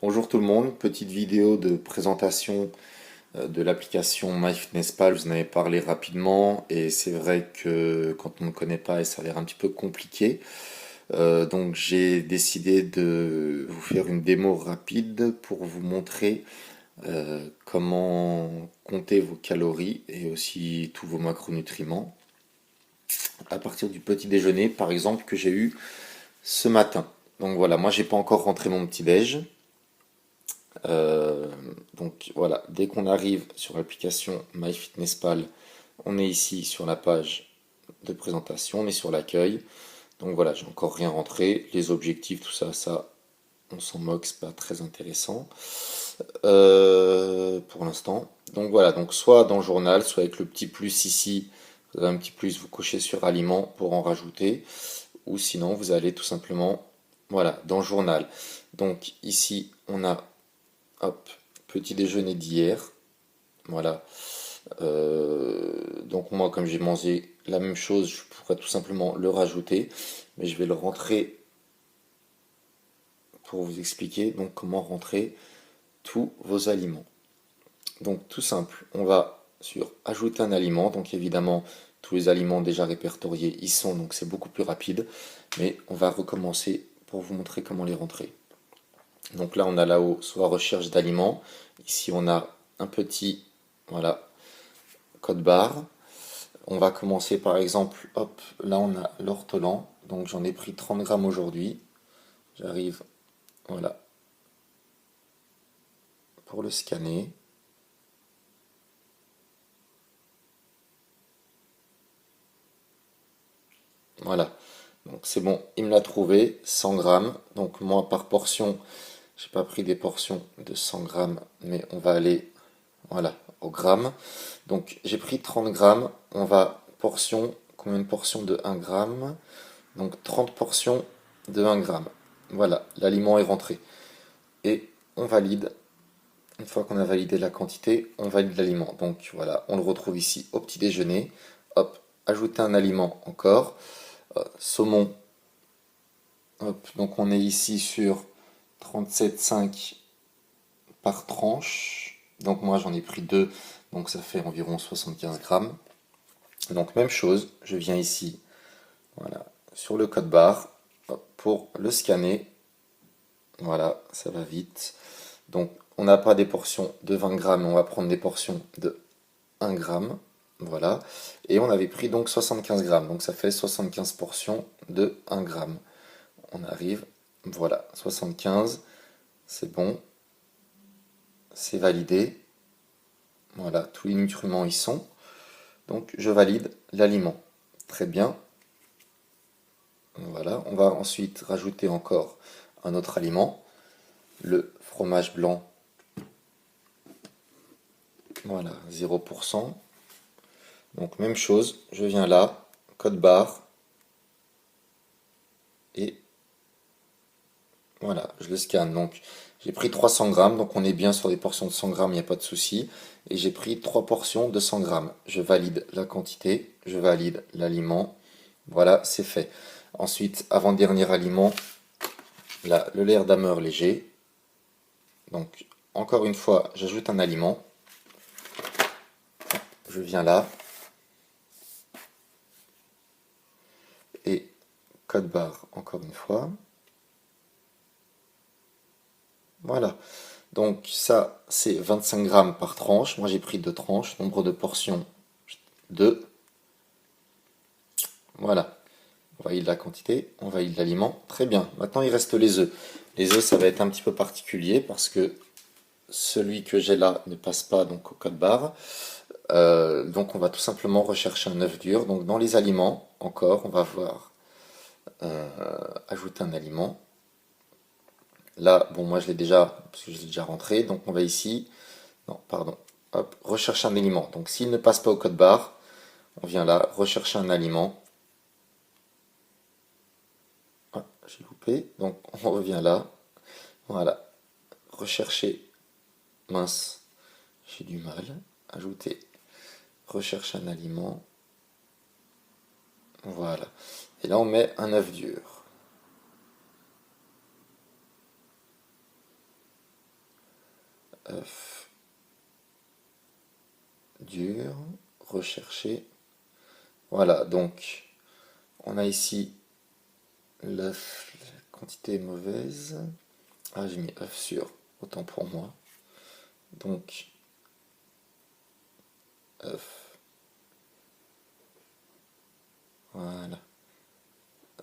Bonjour tout le monde, petite vidéo de présentation de l'application MyFitnessPal. Vous en avez parlé rapidement et c'est vrai que quand on ne connaît pas, elle s'avère un petit peu compliqué. Donc j'ai décidé de vous faire une démo rapide pour vous montrer comment compter vos calories et aussi tous vos macronutriments à partir du petit déjeuner par exemple que j'ai eu ce matin. Donc voilà, moi j'ai pas encore rentré mon petit déj. Euh, donc voilà, dès qu'on arrive sur l'application MyFitnessPal, on est ici sur la page de présentation, on est sur l'accueil. Donc voilà, j'ai encore rien rentré. Les objectifs, tout ça, on s'en moque, c'est pas très intéressant pour l'instant. Donc voilà, donc soit dans le journal, soit avec le petit plus ici, vous avez un petit plus, vous cochez sur aliments pour en rajouter, ou sinon vous allez tout simplement, voilà, dans le journal. Donc ici, on a hop, petit déjeuner d'hier. Voilà. Donc moi, comme j'ai mangé la même chose, je pourrais tout simplement le rajouter. Mais je vais le rentrer pour vous expliquer donc comment rentrer tous vos aliments. Donc tout simple, on va sur ajouter un aliment. Donc évidemment, tous les aliments déjà répertoriés y sont, donc c'est beaucoup plus rapide. Mais on va recommencer pour vous montrer comment les rentrer. Donc là, on a là-haut soit recherche d'aliments. Ici, on a un petit, voilà, code barre. On va commencer par exemple, hop, là on a l'ortolan. Donc j'en ai pris 30 grammes aujourd'hui. J'arrive, voilà, pour le scanner. Voilà, donc c'est bon, il me l'a trouvé, 100 grammes. Donc moi par portion, j'ai pas pris des portions de 100 grammes, mais on va aller, voilà, au gramme. Donc j'ai pris 30 grammes, on va portion, combien de portions de 1 gramme? Donc 30 portions de 1 gramme. Voilà, l'aliment est rentré. Et on valide. Une fois qu'on a validé la quantité, on valide l'aliment. Donc voilà, on le retrouve ici au petit déjeuner. Hop, ajouter un aliment encore. Saumon. Hop, donc on est ici sur 37,5 par tranche. Donc moi j'en ai pris deux, donc ça fait environ 75 grammes. Donc même chose, je viens ici, voilà, sur le code barre pour le scanner. Voilà, ça va vite. Donc on n'a pas des portions de 20 grammes, on va prendre des portions de 1 gramme. Voilà. Et on avait pris donc 75 grammes. Donc ça fait 75 portions de 1 gramme. On arrive, voilà, 75. C'est bon. C'est validé. Voilà, tous les nutriments y sont. Donc je valide l'aliment. Très bien. Voilà, on va ensuite rajouter encore un autre aliment, le fromage blanc. Voilà, 0%. Donc même chose, je viens là, code barre, et voilà, je le scanne. Donc j'ai pris 300 grammes, donc on est bien sur des portions de 100 grammes, il n'y a pas de souci. Et j'ai pris 3 portions de 100 grammes. Je valide la quantité, je valide l'aliment. Voilà, c'est fait. Ensuite, avant-dernier aliment, là, le lait d'ameur léger. Donc encore une fois, j'ajoute un aliment. Je viens là, et code barre encore une fois. Voilà. Donc ça, c'est 25 grammes par tranche. Moi, j'ai pris deux tranches. Nombre de portions, 2. Voilà. On valide la quantité, on valide l'aliment. Très bien. Maintenant, il reste les œufs. Les œufs, ça va être un petit peu particulier parce que celui que j'ai là ne passe pas donc au code barre. Donc, on va tout simplement rechercher un œuf dur. Donc, dans les aliments, encore, on va voir ajouter un aliment. Là, bon, moi, je l'ai déjà, parce que je l'ai déjà rentré. Donc, on va ici. Non, pardon. Hop, rechercher un aliment. Donc, s'il ne passe pas au code barre, on vient là, rechercher un aliment. Ah, j'ai loupé. Donc, on revient là. Voilà. Rechercher. Mince. J'ai du mal. Ajouter. Rechercher un aliment. Voilà. Et là, on met un œuf dur. œuf dur, rechercher. Voilà, donc on a ici l'œuf, la quantité est mauvaise. Ah, j'ai mis œuf sûr, autant pour moi. Donc, œuf. Voilà.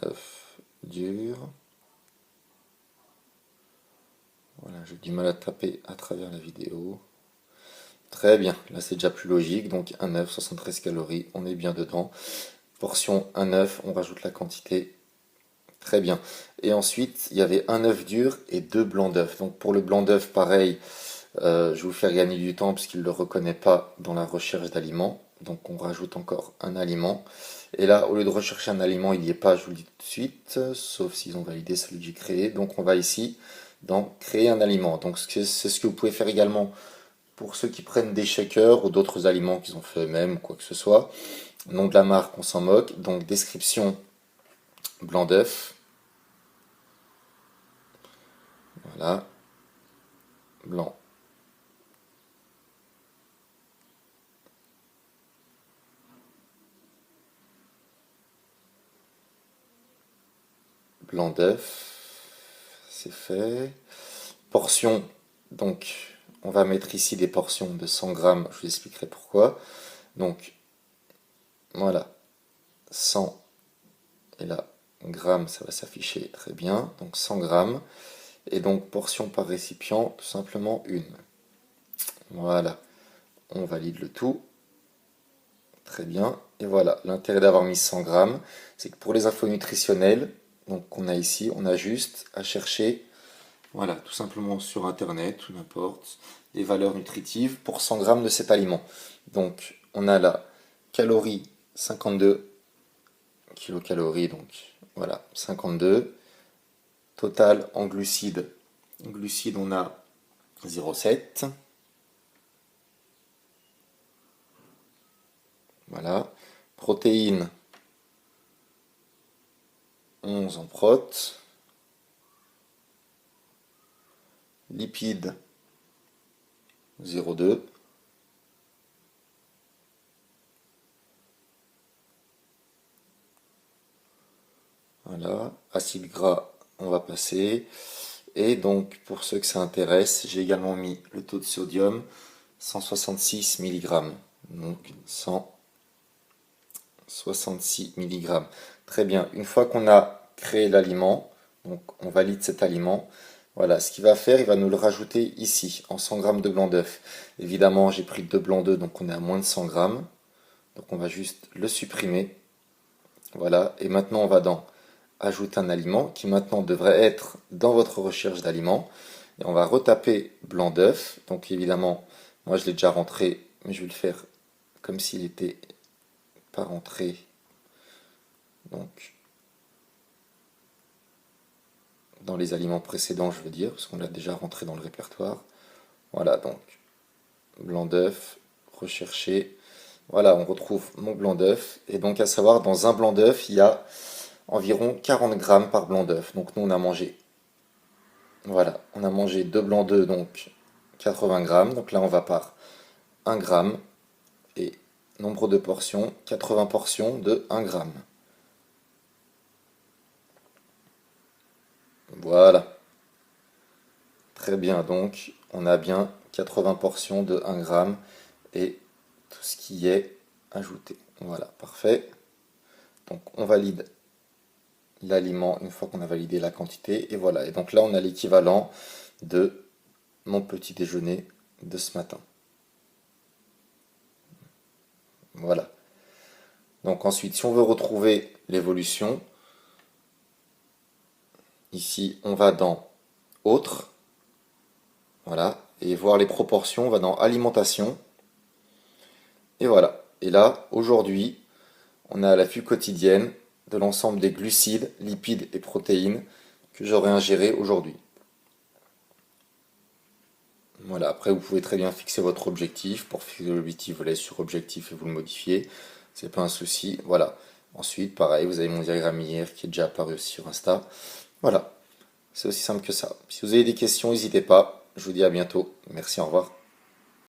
œuf dur. Voilà, j'ai du mal à taper à travers la vidéo. Très bien, là c'est déjà plus logique. Donc un œuf, 73 calories, on est bien dedans. Portion un œuf, on rajoute la quantité. Très bien. Et ensuite, il y avait un œuf dur et 2 blancs d'œuf. Donc pour le blanc d'œuf, pareil, je vais vous faire gagner du temps puisqu'il ne le reconnaît pas dans la recherche d'aliments. Donc on rajoute encore un aliment. Et là, au lieu de rechercher un aliment, il n'y est pas, je vous le dis tout de suite, sauf s'ils ont validé celui que j'ai créé. Donc on va ici dans créer un aliment. Donc c'est ce que vous pouvez faire également pour ceux qui prennent des shakers ou d'autres aliments qu'ils ont fait eux-mêmes, quoi que ce soit. Nom de la marque, on s'en moque. Donc description, blanc d'œuf. Voilà. Blanc. Blanc d'œuf. C'est fait. Portion. Donc, on va mettre ici des portions de 100 grammes. Je vous expliquerai pourquoi. Donc, voilà. 100. Et là, grammes, ça va s'afficher très bien. Donc, 100 grammes. Et donc, portion par récipient, tout simplement une. Voilà. On valide le tout. Très bien. Et voilà, l'intérêt d'avoir mis 100 grammes, c'est que pour les infos nutritionnelles, donc qu'on a ici, on a juste à chercher, voilà, tout simplement sur Internet, ou n'importe, les valeurs nutritives pour 100 grammes de cet aliment. Donc, on a là, calories, 52 kilocalories, donc voilà, 52. Total en glucides, on a 0,7. Voilà. Protéines, 11 en prot. Lipides, 0,2. Voilà. Acide gras, on va passer. Et donc, pour ceux que ça intéresse, j'ai également mis le taux de sodium, 166 mg. Donc, 166 mg. Très bien. Une fois qu'on a créé l'aliment, donc on valide cet aliment. Voilà, ce qu'il va faire, il va nous le rajouter ici, en 100 g de blanc d'œuf. Évidemment, j'ai pris 2 blancs d'œuf, donc on est à moins de 100 g. Donc on va juste le supprimer. Voilà, et maintenant on va dans ajouter un aliment, qui maintenant devrait être dans votre recherche d'aliments. Et on va retaper blanc d'œuf. Donc évidemment, moi je l'ai déjà rentré, mais je vais le faire comme s'il n'était pas rentré. Donc, dans les aliments précédents, je veux dire, parce qu'on l'a déjà rentré dans le répertoire. Voilà, donc, blanc d'œuf, recherché. Voilà, on retrouve mon blanc d'œuf. Et donc, à savoir, dans un blanc d'œuf, il y a environ 40 grammes par blanc d'œuf. Donc, nous, on a mangé. Voilà, on a mangé 2 blancs d'œuf, donc 80 grammes. Donc là, on va par 1 gramme. Et nombre de portions, 80 portions de 1 gramme. Voilà. Très bien, donc on a bien 80 portions de 1 gramme et tout ce qui est ajouté. Voilà, parfait. Donc on valide l'aliment une fois qu'on a validé la quantité. Et voilà, et donc là on a l'équivalent de mon petit déjeuner de ce matin. Voilà. Donc ensuite, si on veut retrouver l'évolution, ici on va dans Autres. Voilà, et voir les proportions, on va dans Alimentation. Et voilà. Et là, aujourd'hui, on a la vue quotidienne de l'ensemble des glucides, lipides et protéines que j'aurais ingéré aujourd'hui. Voilà, après vous pouvez très bien fixer votre objectif. Pour fixer l'objectif, vous allez sur objectif et vous le modifiez. C'est pas un souci. Voilà. Ensuite, pareil, vous avez mon diagramme hier qui est déjà apparu aussi sur Insta. Voilà. C'est aussi simple que ça. Si vous avez des questions, n'hésitez pas. Je vous dis à bientôt. Merci, au revoir.